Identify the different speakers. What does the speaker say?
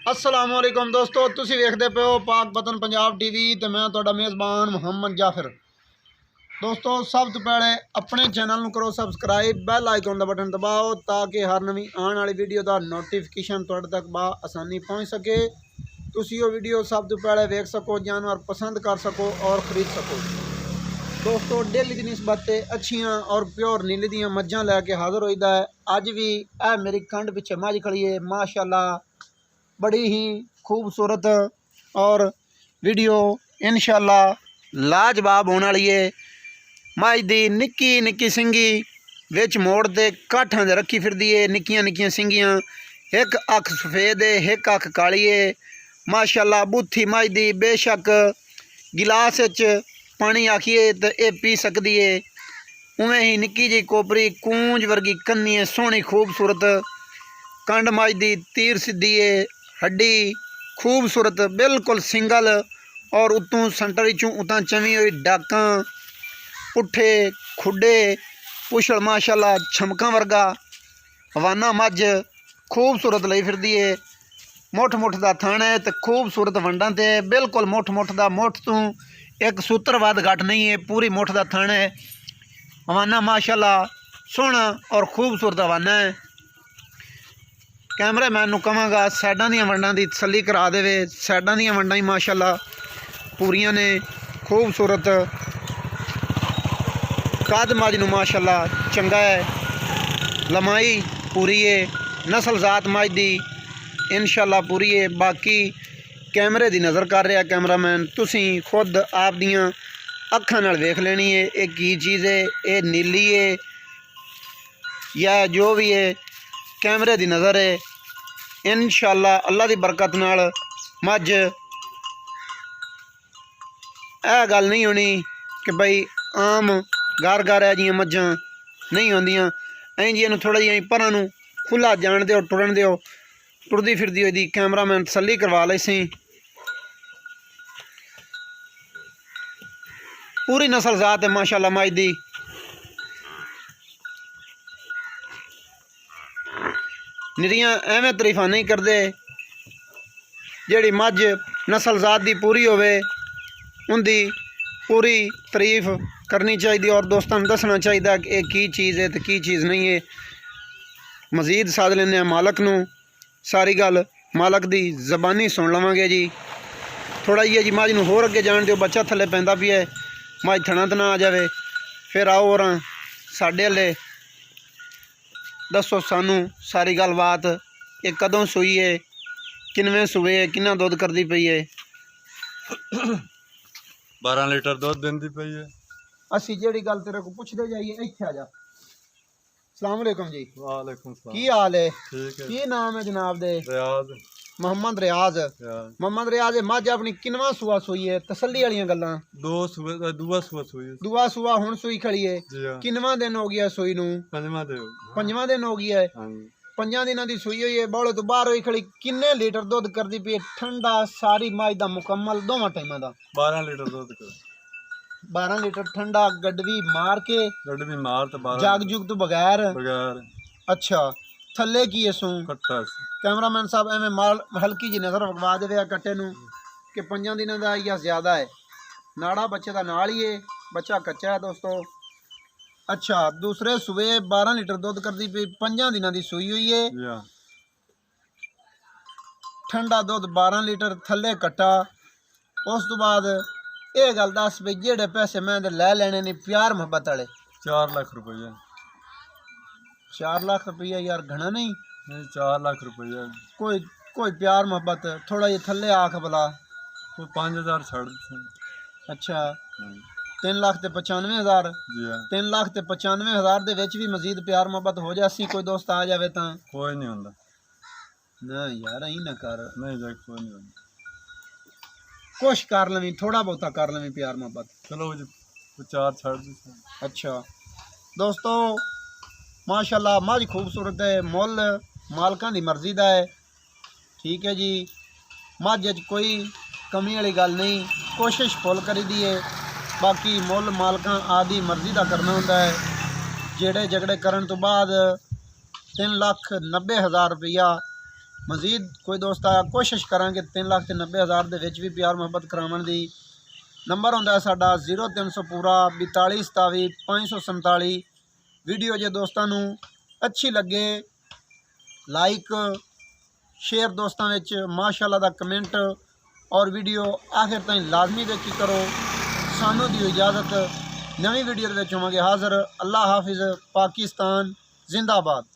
Speaker 1: अस्सलामुअलैकुम दोस्तों, तुसी वेखदे पे हो पाक वतन पंजाब टीवी ते मैं तुहाडा मेज़बान मुहम्मद जाफिर। दोस्तों सब तो पहले अपने चैनल नूं करो सबसक्राइब, बैल आइकन दा बटन दबाओ ताकि हर नवीं आने वाली वीडियो दा नोटिफिकेशन तुहाडे तक बा आसानी पहुँच सके। तुसी वो वीडियो सब तो पहले वेख सको, जानवर पसंद कर सको और ख़रीद सको। दोस्तों डेली की निस्बत अच्छियाँ और प्योर नीली दियाँ मझां लैके हाज़र होईदा है। अज भी मेरी कंड पिछे मझ खड़ी है, माशाअल्लाह बड़ी ही खूबसूरत और वीडियो इंशाअल्लाह लाजवाब होने वाली है। मझ दी निक्की निक्की सिंगी विच मोड़ दे काठां दे रखी फिरदी है, निक्कियां निक्कियां सिंगियां, एक अख सफेद है एक अख काली है। माशाअल्लाह बूथी मझ दी बेशक गिलास पानी आखिए तो यह पी सकती है। उवें ही निक्की जी कोपरी कूंज वर्गी कन्नी है, सोहनी खूबसूरत कंड मझ दी तीर सीधी है, हड्डी खूबसूरत बिल्कुल सिंगल और उतों संटर चों उतां चवी हुई डाकां पुट्ठे खुडे पुछड़ माशाअल्लाह छमकां वर्गा हवाना मझ खूबसूरत लई फिरदी है। मुठ मुठ दा थण है तो खूबसूरत वंडां ते बिल्कुल मुठ मुठ दा, मुठ तों एक सूत्र वध घट नहीं है, पूरी मुठ दा थण है। हवाना माशाअल्लाह सोहना और खूबसूरत हवाना है। कैमरा मैन नूं कहांगा साइडां दीयां वंडां दी तसल्ली करा देवे। साइडां दीयां वंडां ही माशाअल्लाह पूरियां ने खूबसूरत। कद मझ नूं माशाअल्लाह चंगा है, लमाई पूरी है, नस्ल जात मझ दी इंशाअल्लाह पूरी है। बाकी कैमरे दी नज़र कर रहा कैमरामैन, तुसीं खुद आप दियां अखां नाल वेख लेनी है ये की चीज़ है, ये नीली है या जो भी है, कैमरे दी नज़र है। इंशाअल्लाह अल्लाह दी बरकत नाल मझ गल नहीं होनी कि भाई आम घर घर है जियां मझां नहीं होंदियां। ऐं जी इनू थोड़ा जिहा परां नूं खुला जान दिओ, टुरन दिओ, टुरदी फिरदी होई दी कैमरामैन तसल्ली करवा ले सी। पूरी नस्ल जात है माशाअल्लाह मझ दी। निरियां एवें तरीफा नहीं करते, जिहड़ी मझ नस्ल जात दी पूरी होवे उनकी पूरी तारीफ करनी चाहिए और दोस्तों दसना चाहिए कि यह की चीज़ है तो की चीज़ नहीं है। मजीद साध लेने मालक नूं, सारी गल मालक दी जबानी सुन लवांगे जी। थोड़ा ही है जी मझ नूं होर अगे जाण दिओ, बच्चा थले पैंदा पिया है, मझ थणा ते ना आ जाए। फिर आओ और साडे हले दसो सानू सारी गल बात, ये कदों सूई है, किनवें सूए है, किन्ना दुध करती पई है।
Speaker 2: 12 लीटर दुध देंदी पई है।
Speaker 1: असी जेड़ी गल तेरे को पुछदे जाइए, इत्थे आ जा। अस्सलाम वालेकुम जी।
Speaker 2: वालेकुम सलाम।
Speaker 1: की हाल है?
Speaker 2: ठीक है।
Speaker 1: की नाम है जनाब दे?
Speaker 2: रियाज।
Speaker 1: मोहम्मद रियाज। मोहम्मद रियाज मझ अपनी किनवा सूआ सूई है? तसल्ली वालियां गल्लां।
Speaker 2: दुआ सूआ सूई है।
Speaker 1: दुआ सूआ हुण सूई खड़ी है। किनवा दिन हो गया सूई नूं? पंजवां दिन हो गया है। 5 दिनां दी सूई हुई है, बौले तो बाहर होई खड़ी। किन्ने लीटर दुध करदी पई? ठंडा सारी मझ दा मुकम्मल दोवां टाइमां दा
Speaker 2: 12 लीटर दुध कर।
Speaker 1: 12 लीटर ठंडा गडवी मार के,
Speaker 2: गडवी मार तो 12
Speaker 1: जग जुग तो बगैर। अच्छा थले की है सू
Speaker 2: कट्टा।
Speaker 1: कैमरामैन साहब एवं माल हल्की जी नज़र वगवा दे कट्टे नूं कि 5 दिनों का या ज़्यादा है। नाड़ा बच्चे का नाल ही है, बच्चा कच्चा है दोस्तों। अच्छा दूसरे सूबे 12 लीटर दुध करती पई, 5 दिनों की सूई हुई है। ठंडा दुध 12 लीटर थले कट्टा। उस तो बाद ये गल दस भी जेड़े पैसे मैं लै लेने नहीं प्यार मुहब्बत वाले?
Speaker 2: 4 लाख रुपया।
Speaker 1: 4 लाख रुपया यार घना नहीं?
Speaker 2: 4 लाख रुपया।
Speaker 1: कोई प्यार मोहब्बत थोड़ा ये थले आख भला।
Speaker 2: कोई 5000 छड़।
Speaker 1: अच्छा 3 लाख ते 95,000। 3 लाख ते 95,000 दे विच भी मजीद प्यार मोहब्बत हो जासी, कोई दोस्त आ जावे तां?
Speaker 2: कोई नहीं होंदा
Speaker 1: ना यार अहीं ना कर।
Speaker 2: नहीं जाए कोई नहीं होंदा।
Speaker 1: कुछ कर लवी, थोड़ा बहुता कर लवी प्यार मोहब्बत।
Speaker 2: चलो 4 छड़।
Speaker 1: अच्छा दोस्तों माशाअल्लाह मझ खूबसूरत है, मुल मालकां दी मर्जी दा है। ठीक है जी, मझ कोई कमी वाली गल नहीं, कोशिश फुल करी दी है। बाकी मुल मालकां आदि मर्जी दा करना होंदा है। जेड़े झगड़े करन तो बाद 3,90,000 रुपया ਮਜ਼ੀਦ ਕੋਈ ਦੋਸਤ ਆਇਆ ਕੋਸ਼ਿਸ਼ ਕਰਾਂਗੇ 3,90,000 ਦੇ ਵਿੱਚ ਵੀ ਪਿਆਰ ਮੁਹੱਬਤ ਕਰਾਉਣ ਦੀ। ਨੰਬਰ ਹੁੰਦਾ ਸਾਡਾ 0300 ਪੂਰਾ 42 27 547। ਵੀਡੀਓ ਜੇ ਦੋਸਤਾਂ ਨੂੰ ਅੱਛੀ ਲੱਗੇ ਲਾਈਕ शेयर दोस्तों विच माशाअल्लाह दा कमेंट और वीडियो आखिर ताईं लाजमी देखी करो। सानू दी इजाज़त नवी वीडियो दे विच होवांगे हाज़र। अल्लाह हाफिज़। पाकिस्तान जिंदाबाद।